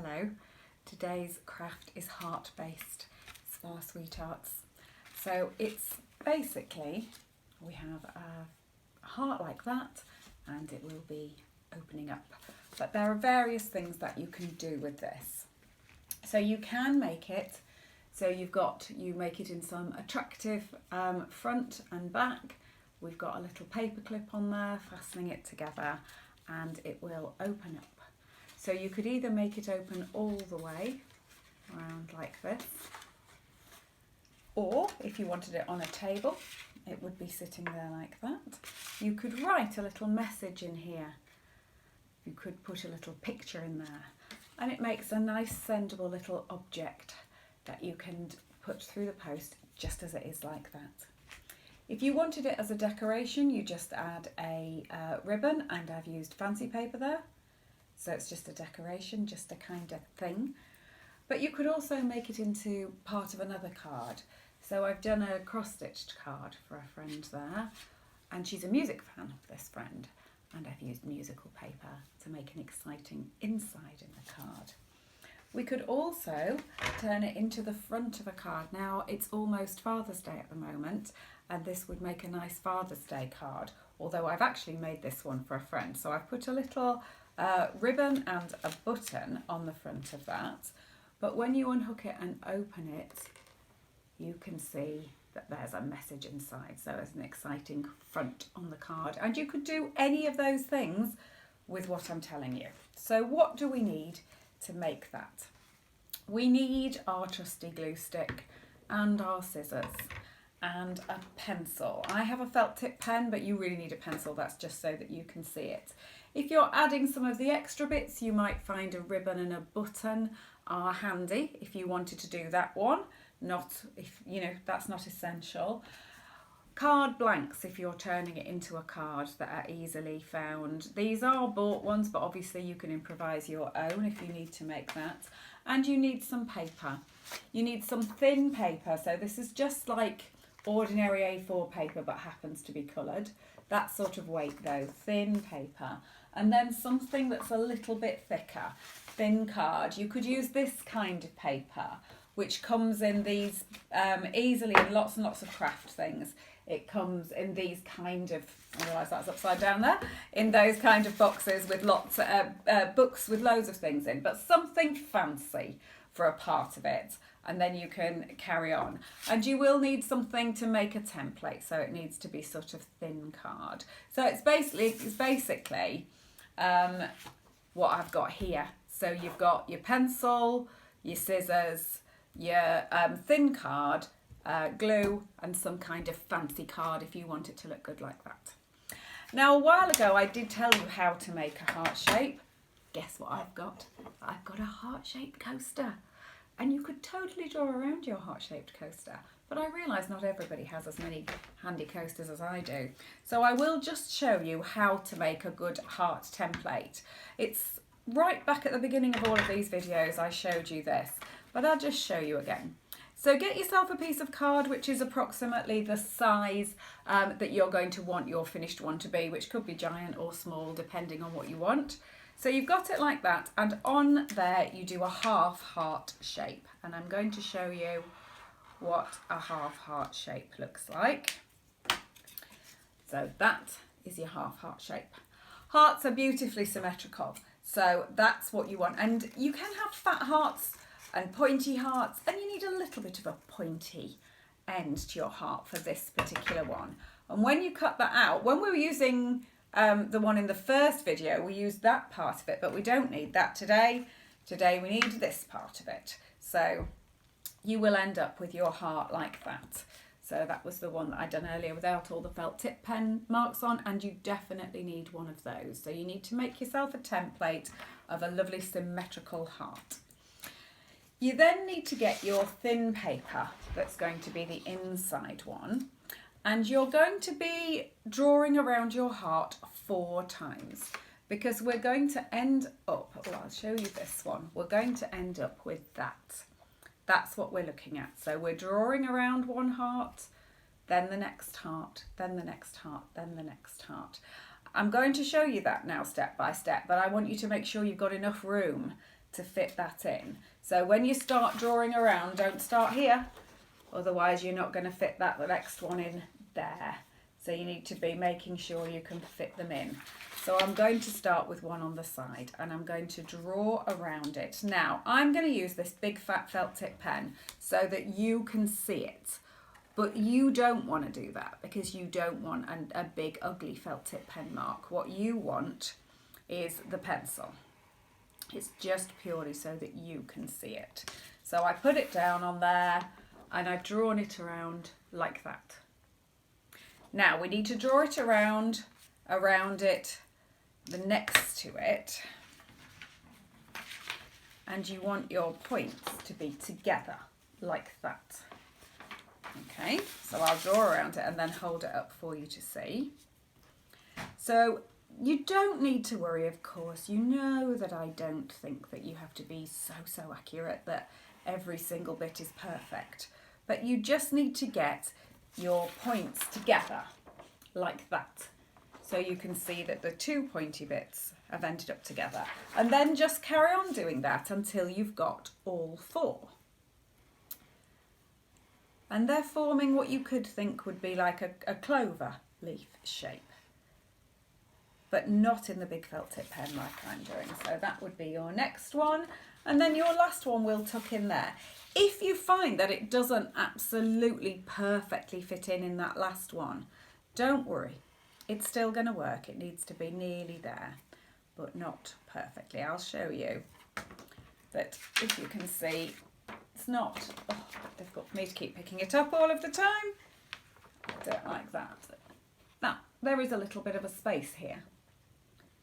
Hello. Today's craft is heart-based Spa Sweethearts. So it's basically, we have a heart like that and it will be opening up. But there are various things that you can do with this. So you can make it, so you make it in some attractive front and back. We've got a little paper clip on there, fastening it together, and it will open up. So you could either make it open all the way around like this, or if you wanted it on a table, it would be sitting there like that. You could write a little message in here. You could put a little picture in there, and it makes a nice sendable little object that you can put through the post just as it is like that. If you wanted it as a decoration, you just add a ribbon, and I've used fancy paper there. So it's just a decoration, just a kind of thing. But you could also make it into part of another card. So I've done a cross-stitched card for a friend there, and she's a music fan, this friend, and I've used musical paper to make an exciting inside in the card. We could also turn it into the front of a card. Now it's almost Father's Day at the moment, and this would make a nice Father's Day card, although I've actually made this one for a friend. So I've put a little ribbon and a button on the front of that, but when you unhook it and open it, you can see that there's a message inside. So it's an exciting front on the card, and you could do any of those things with what I'm telling you. So what do we need to make that? We need our trusty glue stick and our scissors and a pencil. I have a felt tip pen, but you really need a pencil. That's just so that you can see it. If you're adding some of the extra bits, you might find a ribbon and a button are handy if you wanted to do that one. Not if, that's not essential. Card blanks if you're turning it into a card that are easily found. These are bought ones, but obviously you can improvise your own if you need to make that. And you need some paper. You need some thin paper. So this is just like ordinary A4 paper, but happens to be coloured. That sort of weight though, thin paper. And then something that's a little bit thicker, thin card. You could use this kind of paper, which comes in these easily in lots and lots of craft things. It comes in these kind of, I realise that's upside down there, in those kind of boxes with lots of books with loads of things in, but something fancy for a part of it, and then you can carry on. And you will need something to make a template, so it needs to be sort of thin card. So it's basically what I've got here. So you've got your pencil, your scissors, your thin card, glue, and some kind of fancy card if you want it to look good like that. Now a while ago I did tell you how to make a heart shape. Guess what I've got? I've got a heart-shaped coaster. And you could totally draw around your heart-shaped coaster, but I realise not everybody has as many handy coasters as I do. So I will just show you how to make a good heart template. It's right back at the beginning of all of these videos I showed you this, but I'll just show you again. So get yourself a piece of card which is approximately the size that you're going to want your finished one to be, which could be giant or small depending on what you want. So you've got it like that, and on there you do a half heart shape, and I'm going to show you what a half heart shape looks like. So that is your half heart shape. Hearts are beautifully symmetrical, so that's what you want. And you can have fat hearts and pointy hearts, and you need a little bit of a pointy end to your heart for this particular one. And when you cut that out, when we were using the one in the first video, we used that part of it, but we don't need that today. Today we need this part of it. So you will end up with your heart like that. So that was the one that I'd done earlier without all the felt tip pen marks on, and you definitely need one of those. So you need to make yourself a template of a lovely symmetrical heart. You then need to get your thin paper that's going to be the inside one, and you're going to be drawing around your heart 4 times, because we're going to end up, I'll show you this one, we're going to end up with that. That's what we're looking at. So we're drawing around one heart, then the next heart, then the next heart, then the next heart. I'm going to show you that now step by step, but I want you to make sure you've got enough room to fit that in. So when you start drawing around, don't start here, otherwise you're not going to fit that next one in there. So you need to be making sure you can fit them in. So I'm going to start with one on the side and I'm going to draw around it. Now I'm going to use this big fat felt tip pen so that you can see it. But you don't want to do that because you don't want a big ugly felt tip pen mark. What you want is the pencil. It's just purely so that you can see it. So I put it down on there and I've drawn it around like that. Now we need to draw it around it, the next to it. And you want your points to be together like that. Okay, so I'll draw around it and then hold it up for you to see. So you don't need to worry, of course. You know that I don't think that you have to be so accurate that every single bit is perfect. But you just need to get your points together like that. So you can see that the two pointy bits have ended up together. And then just carry on doing that until you've got all four. And they're forming what you could think would be like a clover leaf shape, but not in the big felt tip pen like I'm doing. So that would be your next one. And then your last one will tuck in there. If you find that it doesn't absolutely perfectly fit in that last one, don't worry. It's still going to work. It needs to be nearly there, but not perfectly. I'll show you that if you can see, it's not difficult for me to keep picking it up all of the time. Do it like that. Now, there is a little bit of a space here.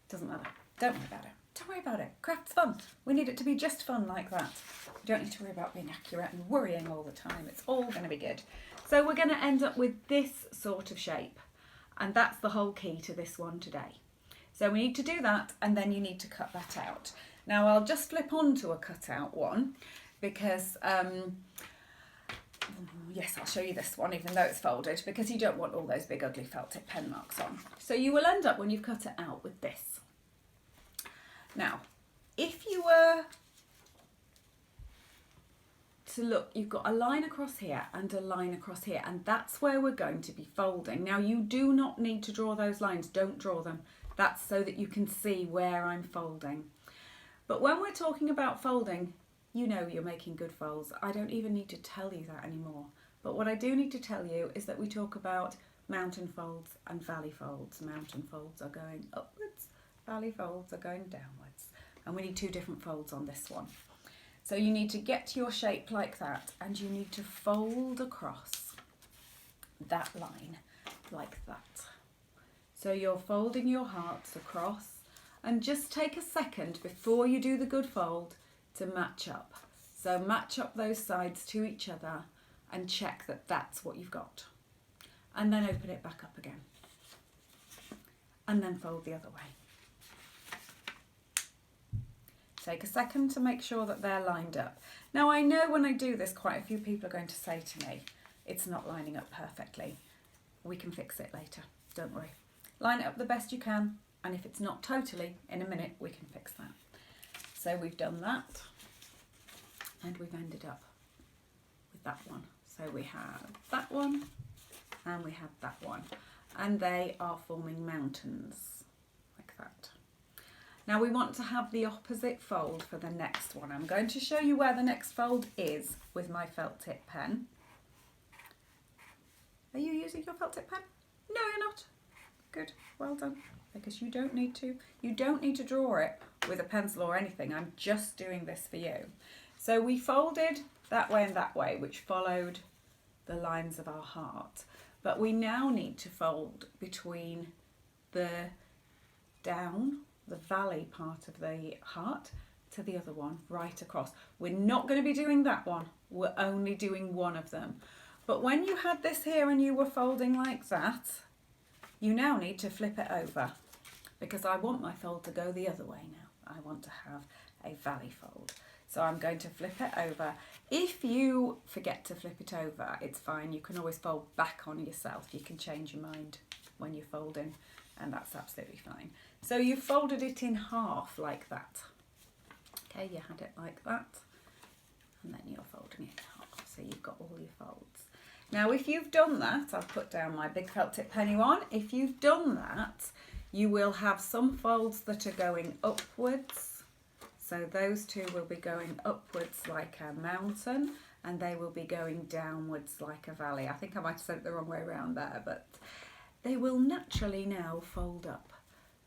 Doesn't matter. Don't worry about it. Don't worry about it. Craft's fun. We need it to be just fun like that. You don't need to worry about being accurate and worrying all the time. It's all going to be good. So we're going to end up with this sort of shape. And that's the whole key to this one today. So we need to do that and then you need to cut that out. Now I'll just flip onto a cutout one because, yes, I'll show you this one even though it's folded because you don't want all those big ugly felt tip pen marks on. So you will end up when you've cut it out with this. Now, if you were to look, you've got a line across here and a line across here, and that's where we're going to be folding. Now, you do not need to draw those lines. Don't draw them. That's so that you can see where I'm folding. But when we're talking about folding, you know you're making good folds. I don't even need to tell you that anymore. But what I do need to tell you is that we talk about mountain folds and valley folds. Mountain folds are going upwards, valley folds are going downwards. And we need two different folds on this one. So you need to get your shape like that and you need to fold across that line like that. So you're folding your hearts across and just take a second before you do the good fold to match up. So match up those sides to each other and check that that's what you've got. And then open it back up again. And then fold the other way. Take a second to make sure that they're lined up. Now I know when I do this, quite a few people are going to say to me, it's not lining up perfectly. We can fix it later, don't worry. Line it up the best you can, and if it's not totally, in a minute we can fix that. So we've done that, and we've ended up with that one. So we have that one, and we have that one, and they are forming mountains, like that. Now we want to have the opposite fold for the next one. I'm going to show you where the next fold is with my felt tip pen. Are you using your felt tip pen? No, you're not. Good, well done. Because you don't need to. You don't need to draw it with a pencil or anything. I'm just doing this for you. So we folded that way and that way, which followed the lines of our heart. But we now need to fold between the down, the valley part of the heart to the other one right across. We're not going to be doing that one. We're only doing one of them. But when you had this here and you were folding like that, you now need to flip it over because I want my fold to go the other way now. I want to have a valley fold. So I'm going to flip it over. If you forget to flip it over, it's fine. You can always fold back on yourself. You can change your mind when you're folding, and that's absolutely fine. So you folded it in half like that. Okay, you had it like that, and then you're folding it up, so you've got all your folds. Now if you've done that, I've put down my big felt tip penny one, if you've done that, you will have some folds that are going upwards, so those two will be going upwards like a mountain, and they will be going downwards like a valley. I think I might have said it the wrong way around there, but they will naturally now fold up.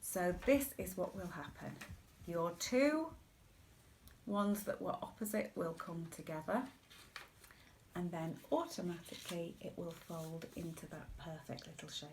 So this is what will happen. Your two ones that were opposite will come together, and then automatically it will fold into that perfect little shape.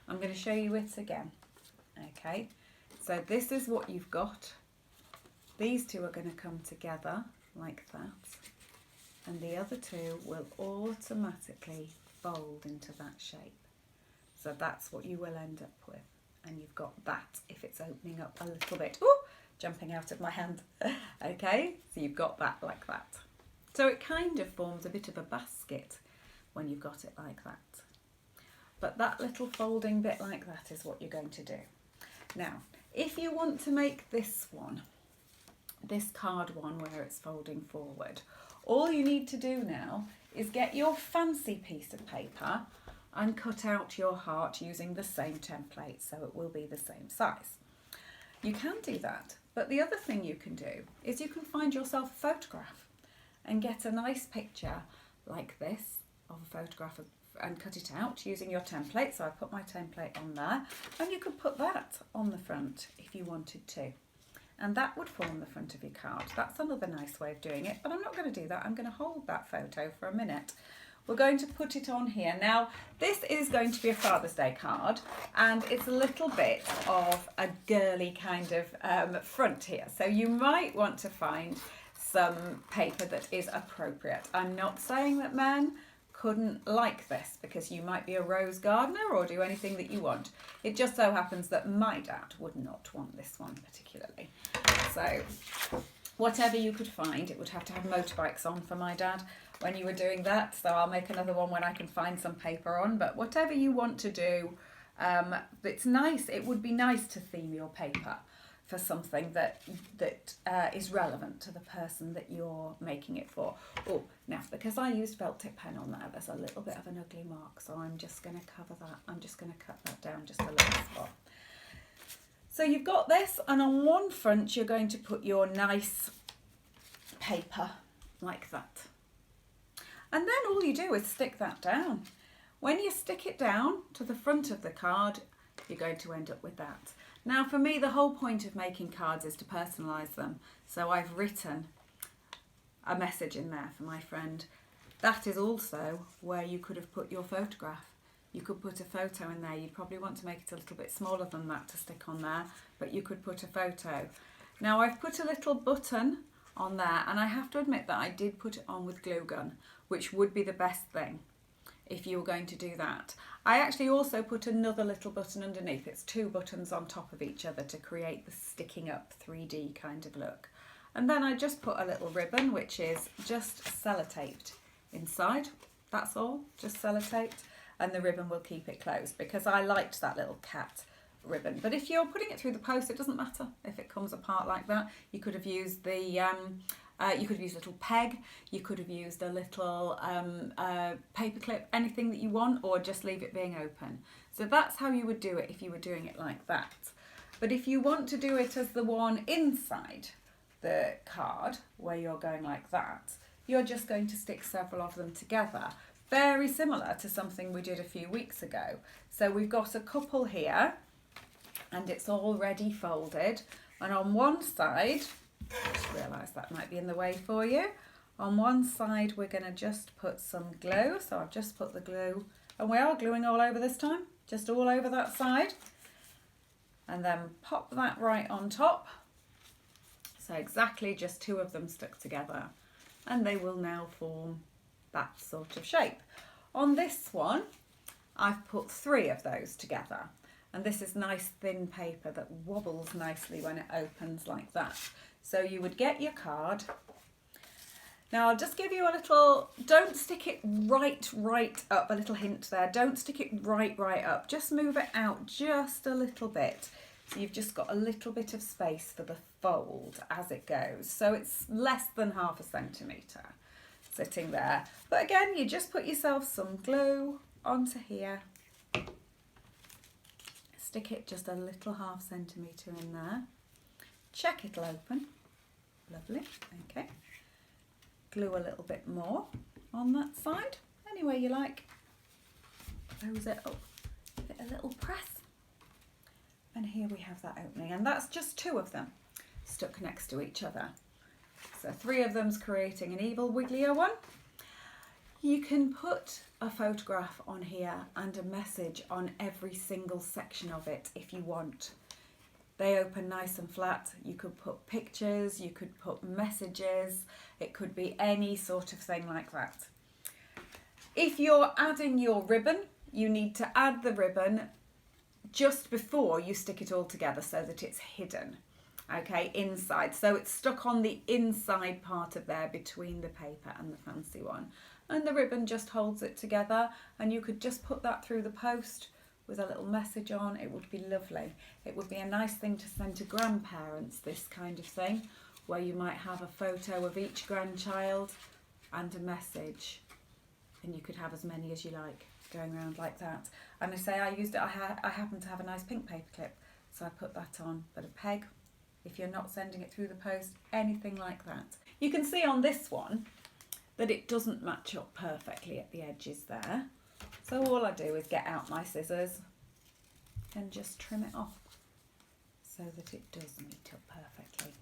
I'm going to show you it again. Okay, so this is what you've got. These two are going to come together like that, and the other two will automatically fold into that shape. So that's what you will end up with, and you've got that if it's opening up a little bit. Ooh, jumping out of my hand. Okay, so you've got that like that. So it kind of forms a bit of a basket when you've got it like that. But that little folding bit like that is what you're going to do. Now, if you want to make this one, this card one where it's folding forward, all you need to do now is get your fancy piece of paper and cut out your heart using the same template, so it will be the same size. You can do that, but the other thing you can do is you can find yourself a photograph and get a nice picture like this of a photograph and cut it out using your template. So I put my template on there, and you could put that on the front if you wanted to, and that would form the front of your card. That's another nice way of doing it, but I'm not going to do that. I'm going to hold that photo for a minute. We're going to put it on here. Now, this is going to be a Father's Day card, and it's a little bit of a girly kind of front here. So you might want to find some paper that is appropriate. I'm not saying that men couldn't like this, because you might be a rose gardener or do anything that you want. It just so happens that my dad would not want this one particularly. So whatever you could find, it would have to have motorbikes on for my dad when you were doing that. So I'll make another one when I can find some paper on, but whatever you want to do, it's nice. It would be nice to theme your paper for something that is relevant to the person that you're making it for. Oh, now because I used felt tip pen on there, there's a little bit of an ugly mark, so I'm just going to cover that. I'm just going to cut that down just a little spot. So you've got this, and on one front you're going to put your nice paper like that, and then all you do is stick that down. When you stick it down to the front of the card, you're going to end up with that. Now for me, the whole point of making cards is to personalise them. So I've written a message in there for my friend. That is also where you could have put your photograph. You could put a photo in there. You'd probably want to make it a little bit smaller than that to stick on there, but you could put a photo. Now I've put a little button on there, and I have to admit that I did put it on with glue gun, which would be the best thing if you were going to do that. I actually also put another little button underneath. It's two buttons on top of each other to create the sticking up 3D kind of look. And then I just put a little ribbon, which is just sellotaped inside. That's all, just sellotaped, and the ribbon will keep it closed because I liked that little cat ribbon. But if you're putting it through the post, it doesn't matter if it comes apart like that. You could have used the you could have used a little peg, you could have used a little paper clip, anything that you want, or just leave it being open. So that's how you would do it if you were doing it like that. But if you want to do it as the one inside the card, where you're going like that, you're just going to stick several of them together. Very similar to something we did a few weeks ago. So we've got a couple here, and it's already folded. And on one side, I just realised that might be in the way for you. On one side, we're going to just put some glue. So I've just put the glue, and we are gluing all over this time, just all over that side. And then pop that right on top. So exactly just two of them stuck together, and they will now form that sort of shape. On this one, I've put three of those together, and this is nice thin paper that wobbles nicely when it opens like that. So you would get your card. Now I'll just give you a little, don't stick it right up, a little hint there. Don't stick it right up. Just move it out just a little bit So you've just got a little bit of space for the fold as it goes. So it's less than 1/2 centimetre sitting there. But again, you just put yourself some glue onto here. Stick it just a little 1/2 centimetre in there. Check it'll open. Lovely, okay. Glue a little bit more on that side, any way you like. Close it up, give it a little press. And here we have that opening, and that's just 2 of them stuck next to each other. So 3 of them's creating an evil wigglier one. You can put a photograph on here and a message on every single section of it if you want. They open nice and flat. You could put pictures, you could put messages, it could be any sort of thing like that. If you're adding your ribbon, you need to add the ribbon just before you stick it all together so that it's hidden, okay, inside. So it's stuck on the inside part of there between the paper and the fancy one. And the ribbon just holds it together, and you could just put that through the post with a little message on. It would be lovely. It would be a nice thing to send to grandparents, this kind of thing, where you might have a photo of each grandchild and a message, and you could have as many as you like going around like that. And I say I used it, I happen to have a nice pink paper clip, so I put that on, but a peg, if you're not sending it through the post, anything like that. You can see on this one that it doesn't match up perfectly at the edges there. So all I do is get out my scissors and just trim it off so that it does meet up perfectly.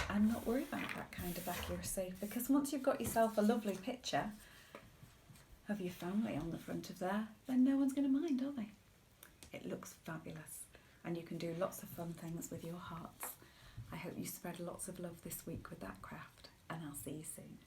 And not worry about that kind of accuracy, because once you've got yourself a lovely picture of your family on the front of there, then no one's going to mind, are they? It looks fabulous, and you can do lots of fun things with your hearts. I hope you spread lots of love this week with that craft, and I'll see you soon.